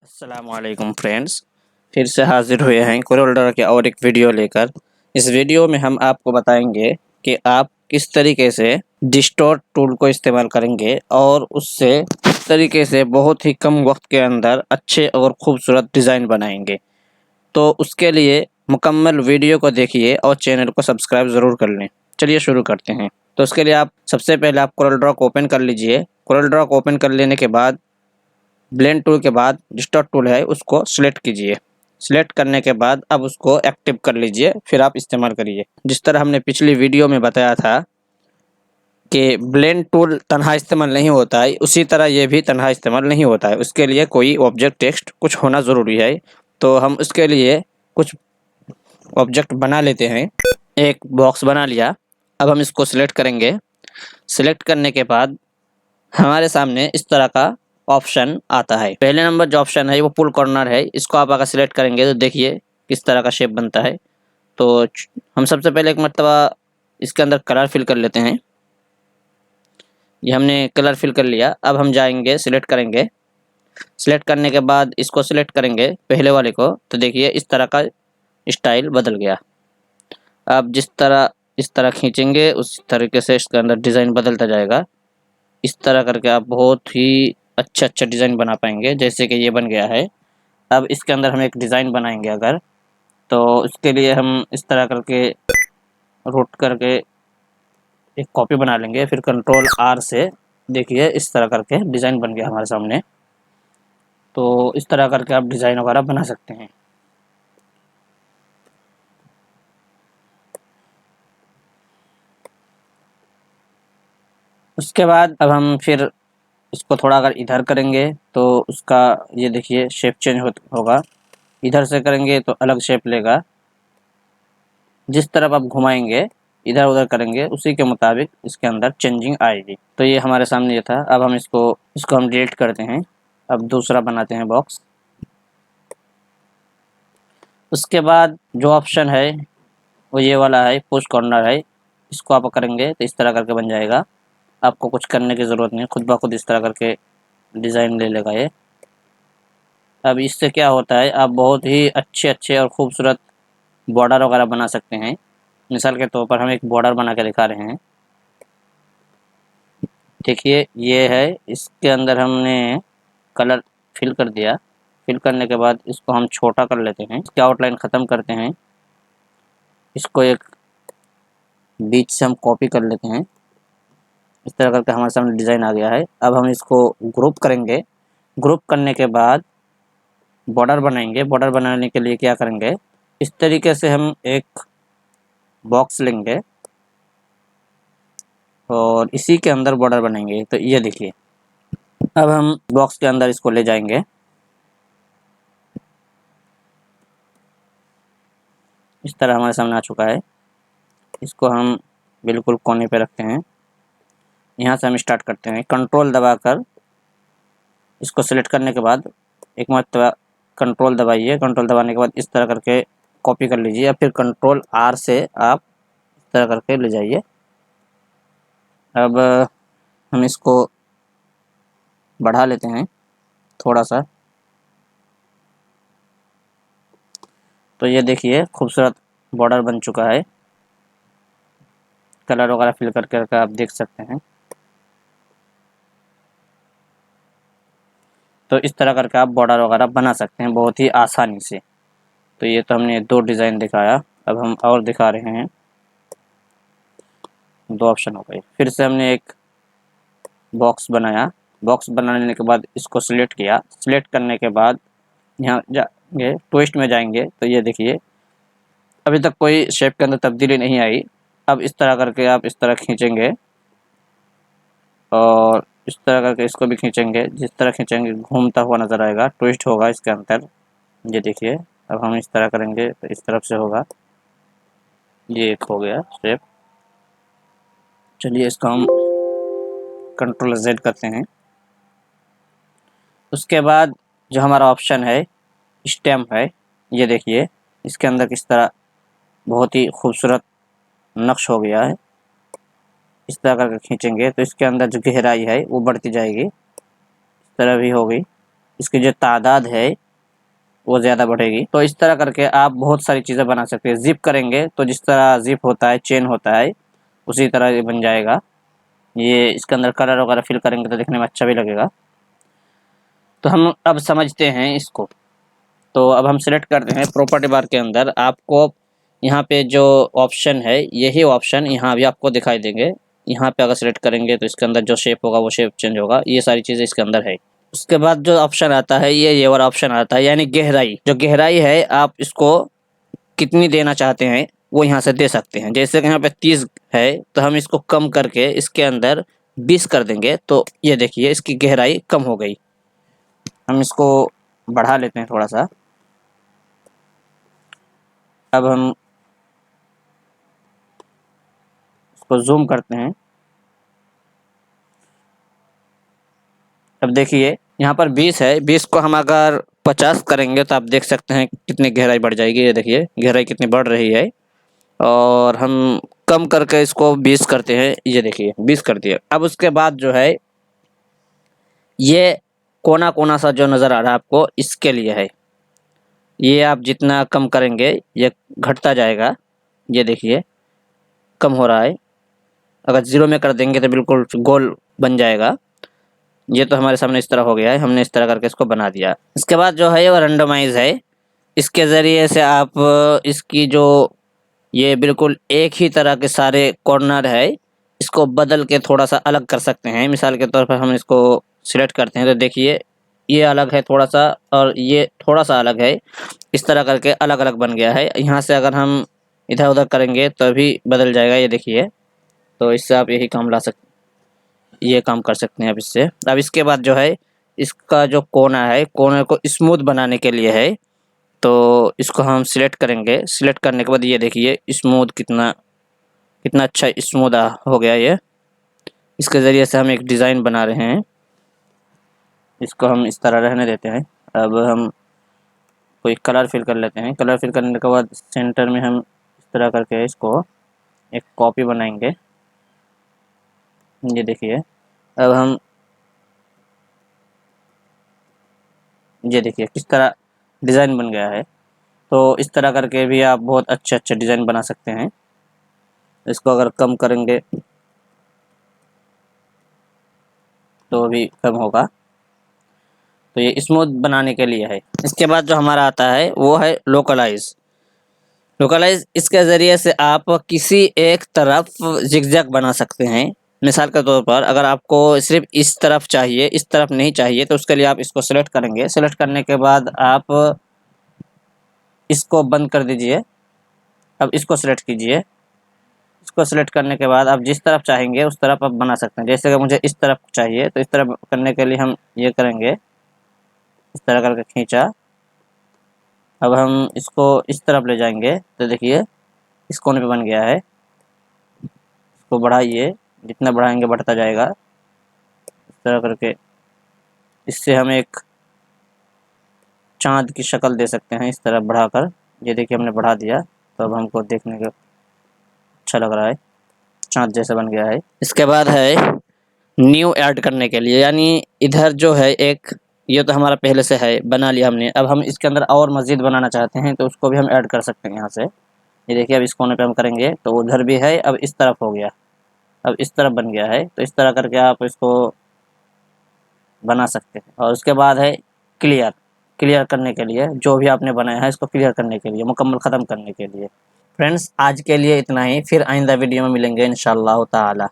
अस्सलामुअलैकुम फ्रेंड्स, फिर से हाजिर हुए हैं कोरोल्ड्रा के और एक वीडियो लेकर। इस वीडियो में हम आपको बताएंगे कि आप किस तरीके से डिस्टॉर्ट टूल को इस्तेमाल करेंगे और उससे किस तरीके से बहुत ही कम वक्त के अंदर अच्छे और खूबसूरत डिज़ाइन बनाएंगे। तो उसके लिए मुकम्मल वीडियो को देखिए और चैनल को सब्सक्राइब ज़रूर कर लें। चलिए शुरू करते हैं। तो उसके लिए आप सबसे पहले आप कोरोल्ड्रा को ओपन कर लीजिए। कोरोल्ड्रा को ओपन कर लेने के बाद ब्लेंड टूल के बाद डिस्टॉर्ट टूल है उसको सिलेक्ट कीजिए। सिलेक्ट करने के बाद अब उसको एक्टिव कर लीजिए, फिर आप इस्तेमाल करिए। जिस तरह हमने पिछली वीडियो में बताया था कि ब्लेंड टूल तन्हा इस्तेमाल नहीं होता है, उसी तरह ये भी तन्हा इस्तेमाल नहीं होता है। उसके लिए कोई ऑब्जेक्ट टेक्स्ट कुछ होना ज़रूरी है। तो हम उसके लिए कुछ ऑब्जेक्ट बना लेते हैं। एक बॉक्स बना लिया। अब हम इसको सिलेक्ट करेंगे। सिलेक्ट करने के बाद हमारे सामने इस तरह का ऑप्शन आता है। पहले नंबर जो ऑप्शन है वो पुल कॉर्नर है। इसको आप अगर सिलेक्ट करेंगे तो देखिए किस तरह का शेप बनता है। तो हम सबसे पहले एक मर्तबा इसके अंदर कलर फिल कर लेते हैं। ये हमने कलर फिल कर लिया। अब हम जाएंगे सिलेक्ट करेंगे। सिलेक्ट करने के बाद इसको सिलेक्ट करेंगे पहले वाले को, तो देखिए इस तरह का स्टाइल बदल गया। अब इस तरह खींचेंगे उस तरीके से इसके अंदर डिज़ाइन बदलता जाएगा। इस तरह करके आप बहुत ही अच्छा डिज़ाइन बना पाएंगे, जैसे कि ये बन गया है। अब इसके अंदर हम एक डिज़ाइन बनाएंगे अगर, तो उसके लिए हम इस तरह करके रोट करके एक कॉपी बना लेंगे। फिर कंट्रोल आर से देखिए इस तरह करके डिज़ाइन बन गया हमारे सामने। तो इस तरह करके आप डिज़ाइन वगैरह बना सकते हैं। उसके बाद अब हम फिर इसको थोड़ा अगर इधर करेंगे तो उसका ये देखिए शेप चेंज होगा। इधर से करेंगे तो अलग शेप लेगा। जिस तरफ आप घुमाएंगे इधर उधर करेंगे उसी के मुताबिक इसके अंदर चेंजिंग आएगी। तो ये हमारे सामने ये था। अब हम इसको हम डिलीट करते हैं। अब दूसरा बनाते हैं बॉक्स। उसके बाद जो ऑप्शन है वो ये वाला है, पुश कॉर्नर है। इसको आप करेंगे तो इस तरह करके बन जाएगा। आपको कुछ करने की ज़रूरत नहीं, खुद ब खुद इस तरह करके डिज़ाइन ले लेगा ये। अब इससे क्या होता है, आप बहुत ही अच्छे और ख़ूबसूरत बॉर्डर वगैरह बना सकते हैं। मिसाल के तौर पर हम एक बॉर्डर बना के दिखा रहे हैं। देखिए ये है, इसके अंदर हमने कलर फिल कर दिया। फिल करने के बाद इसको हम छोटा कर लेते हैं। इसकी आउटलाइन ख़त्म करते हैं। इसको एक बीच से हम कॉपी कर लेते हैं। इस तरह करके हमारे सामने डिज़ाइन आ गया है। अब हम इसको ग्रुप करेंगे। ग्रुप करने के बाद बॉर्डर बनाएंगे। बॉर्डर बनाने के लिए क्या करेंगे, इस तरीके से हम एक बॉक्स लेंगे और इसी के अंदर बॉर्डर बनाएंगे। तो ये देखिए, अब हम बॉक्स के अंदर इसको ले जाएंगे। इस तरह हमारे सामने आ चुका है। इसको हम बिल्कुल कोने पे रखते हैं। यहाँ से हम स्टार्ट करते हैं। कंट्रोल दबाकर इसको सिलेक्ट करने के बाद एक मरतबा कंट्रोल दबाइए। कंट्रोल दबाने के बाद इस तरह करके कॉपी कर लीजिए। या फिर कंट्रोल आर से आप इस तरह करके ले जाइए। अब हम इसको बढ़ा लेते हैं थोड़ा सा। तो ये देखिए खूबसूरत बॉर्डर बन चुका है। कलर वगैरह फिल करके आप देख सकते हैं। तो इस तरह करके आप बॉर्डर वगैरह बना सकते हैं बहुत ही आसानी से। तो ये तो हमने दो डिज़ाइन दिखाया। अब हम और दिखा रहे हैं। दो ऑप्शन हो गए। फिर से हमने एक बॉक्स बनाया। बॉक्स बनाने के बाद इसको सिलेक्ट किया। सिलेक्ट करने के बाद यहाँ जाएंगे, ट्विस्ट में जाएंगे। तो ये देखिए अभी तक कोई शेप के अंदर तब्दीली नहीं आई। अब इस तरह करके आप इस तरह खींचेंगे और इस तरह करके इसको भी खींचेंगे। जिस तरह खींचेंगे घूमता हुआ नज़र आएगा, ट्विस्ट होगा इसके अंदर। ये देखिए अब हम इस तरह करेंगे तो इस तरफ से होगा। ये एक हो गया शेप। चलिए इसको हम कंट्रोल Z करते हैं। उसके बाद जो हमारा ऑप्शन है स्टैम्प है, ये देखिए इसके अंदर किस तरह बहुत ही खूबसूरत नक्श हो गया है। इस तरह करके खींचेंगे तो इसके अंदर जो गहराई है वो बढ़ती जाएगी। इस तरह भी होगी। इसकी जो तादाद है वो ज़्यादा बढ़ेगी। तो इस तरह करके आप बहुत सारी चीज़ें बना सकते हैं। ज़िप करेंगे तो जिस तरह ज़िप होता है, चेन होता है, उसी तरह ये बन जाएगा। ये इसके अंदर कलर वगैरह फिल करेंगे तो दिखने में अच्छा भी लगेगा। तो हम अब समझते हैं इसको। तो अब हम सिलेक्ट करते हैं प्रॉपर्टी बार के अंदर। आपको यहाँ पे जो ऑप्शन है, यही ऑप्शन यहाँ भी आपको दिखाई देंगे। यहाँ पे अगर सिलेक्ट करेंगे तो इसके अंदर जो शेप होगा वो शेप चेंज होगा। ये सारी चीज़ें इसके अंदर है। उसके बाद जो ऑप्शन आता है, ये वाला ऑप्शन आता है, यानी गहराई। जो गहराई है आप इसको कितनी देना चाहते हैं वो यहाँ से दे सकते हैं। जैसे कि यहाँ पे 30 है तो हम इसको कम करके इसके अंदर 20 कर देंगे। तो ये देखिए इसकी गहराई कम हो गई। हम इसको बढ़ा लेते हैं थोड़ा सा। अब हम इसको जूम करते हैं। अब देखिए यहाँ पर 20 है, 20 को हम अगर 50 करेंगे तो आप देख सकते हैं कितनी गहराई बढ़ जाएगी। ये देखिए गहराई कितनी बढ़ रही है। और हम कम करके इसको 20 करते हैं। ये देखिए 20 कर दिया। अब उसके बाद जो है ये कोना कोना सा जो नज़र आ रहा है आपको, इसके लिए है। ये आप जितना कम करेंगे ये घटता जाएगा। ये देखिए कम हो रहा है। अगर 0 में कर देंगे तो बिल्कुल गोल बन जाएगा। ये तो हमारे सामने इस तरह हो गया है। हमने इस तरह करके इसको बना दिया। इसके बाद जो है वो रेंडमाइज है। इसके ज़रिए से आप इसकी जो ये बिल्कुल एक ही तरह के सारे कॉर्नर है, इसको बदल के थोड़ा सा अलग कर सकते हैं। मिसाल के तौर पर हम इसको सिलेक्ट करते हैं तो देखिए ये अलग है थोड़ा सा और ये थोड़ा सा अलग है। इस तरह करके अलग अलग बन गया है। यहाँ से अगर हम इधर उधर करेंगे तो भी बदल जाएगा। ये देखिए, तो इससे आप यही काम ला सकते, ये काम कर सकते हैं अब इससे। अब इसके बाद जो है इसका जो कोना है, कोने को स्मूथ बनाने के लिए है। तो इसको हम सिलेक्ट करेंगे। सिलेक्ट करने के बाद ये देखिए स्मूथ कितना कितना अच्छा स्मूथ हो गया ये। इसके ज़रिए से हम एक डिज़ाइन बना रहे हैं। इसको हम इस तरह रहने देते हैं। अब हम कोई कलर फिल कर लेते हैं। कलर फिल करने के बाद सेंटर में हम इस तरह करके इसको एक कॉपी बनाएंगे। ये देखिए अब हम ये देखिए किस तरह डिज़ाइन बन गया है। तो इस तरह करके भी आप बहुत अच्छे अच्छे डिज़ाइन बना सकते हैं। इसको अगर कम करेंगे तो भी कम होगा। तो ये स्मूथ बनाने के लिए है। इसके बाद जो हमारा आता है वो है लोकलाइज। लोकलाइज इसके ज़रिए से आप किसी एक तरफ जिगजैग बना सकते हैं। मिसाल के तौर पर अगर आपको सिर्फ इस तरफ चाहिए, इस तरफ नहीं चाहिए, तो उसके लिए आप इसको सेलेक्ट करेंगे। सेलेक्ट करने के बाद आप इसको बंद कर दीजिए। अब इसको सेलेक्ट कीजिए। इसको सेलेक्ट करने के बाद आप जिस तरफ चाहेंगे उस तरफ आप बना सकते हैं। जैसे कि मुझे इस तरफ चाहिए तो इस तरफ करने के लिए हम ये करेंगे, इस तरह करके खींचा। अब हम इसको इस तरफ ले जाएंगे तो देखिए इस कोने पे बन गया है। इसको बढ़ाइए, जितना बढ़ाएंगे बढ़ता जाएगा। इस तरह करके इससे हम एक चाँद की शक्ल दे सकते हैं, इस तरह बढ़ाकर। ये देखिए हमने बढ़ा दिया तो अब हमको देखने का अच्छा लग रहा है, चाँद जैसा बन गया है। इसके बाद है न्यू ऐड करने के लिए, यानी इधर जो है एक, ये तो हमारा पहले से है, बना लिया हमने। अब हम इसके अंदर और मज़ीद बनाना चाहते हैं तो उसको भी हम ऐड कर सकते हैं यहाँ से। ये देखिए अब इस कोने पे हम करेंगे तो उधर भी है, अब इस तरफ हो गया, अब इस तरफ बन गया है। तो इस तरह करके आप इसको बना सकते हैं। और उसके बाद है क्लियर। क्लियर करने के लिए, जो भी आपने बनाया है इसको क्लियर करने के लिए, मुकम्मल ख़त्म करने के लिए। फ्रेंड्स आज के लिए इतना ही, फिर आइंदा वीडियो में मिलेंगे इंशाअल्लाह ताला।